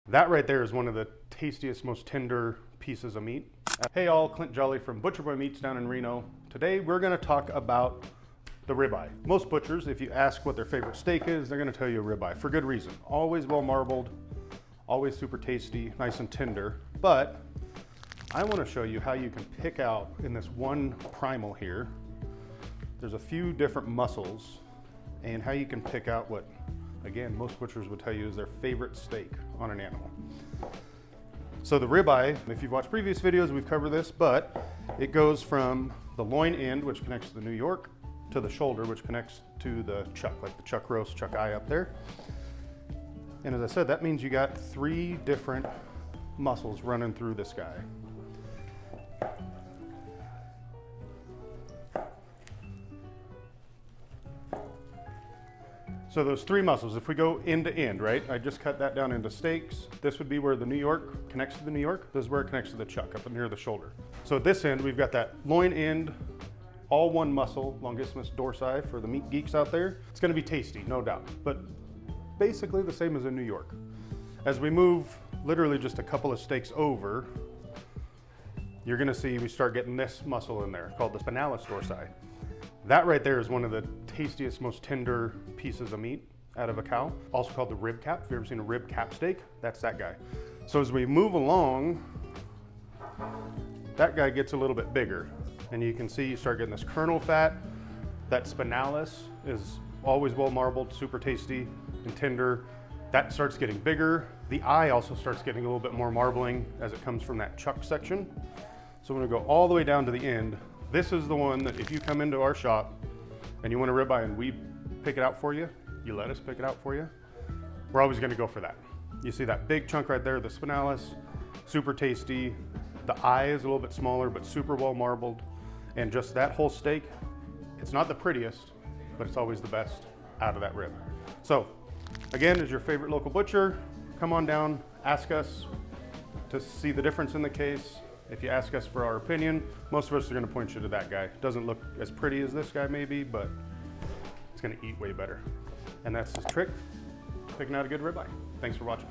That right there is one of the tastiest, most tender pieces of meat. Hey all, Clint Jolly from Butcher Boy Meats down in Reno. Today we're gonna talk about the ribeye. Most butchers, if you ask what their favorite steak is, they're gonna tell you a ribeye, for good reason. Always well marbled, always super tasty, nice and tender. But I wanna show you how you can pick out in this one primal here, there's a few different muscles, and how you can pick out what, again, most butchers would tell you is their favorite steak on an animal. So the ribeye, if you've watched previous videos, we've covered this, but it goes from the loin end, which connects to the New York, to the shoulder, which connects to the chuck, like the chuck roast, chuck eye up there. And as I said, that means you got 3 different muscles running through this guy. So those 3 muscles, if we go end to end, right? I just cut that down into steaks. This would be where the New York connects to the New York. This is where it connects to the chuck, up near the shoulder. So at this end, we've got that loin end, all one muscle, longissimus dorsi for the meat geeks out there. It's gonna be tasty, no doubt, but basically the same as in New York. As we move literally just a couple of steaks over, you're gonna see we start getting this muscle in there called the spinalis dorsi. That right there is one of the tastiest, most tender pieces of meat out of a cow, also called the rib cap. If you've ever seen a rib cap steak, that's that guy. So as we move along, that guy gets a little bit bigger, and you can see you start getting this kernel fat. That spinalis is always well marbled, super tasty and tender. That starts getting bigger. The eye also starts getting a little bit more marbling as it comes from that chuck section. So I'm gonna go all the way down to the end. This is the one that if you come into our shop and you want a ribeye and we pick it out for you, you let us pick it out for you, we're always gonna go for that. You see that big chunk right there, the spinalis, super tasty. The eye is a little bit smaller, but super well marbled. And just that whole steak, it's not the prettiest, but it's always the best out of that rib. So again, as your favorite local butcher, come on down, ask us to see the difference in the case. If you ask us for our opinion, most of us are gonna point you to that guy. Doesn't look as pretty as this guy maybe, but it's gonna eat way better. And that's his trick, picking out a good ribeye. Thanks for watching.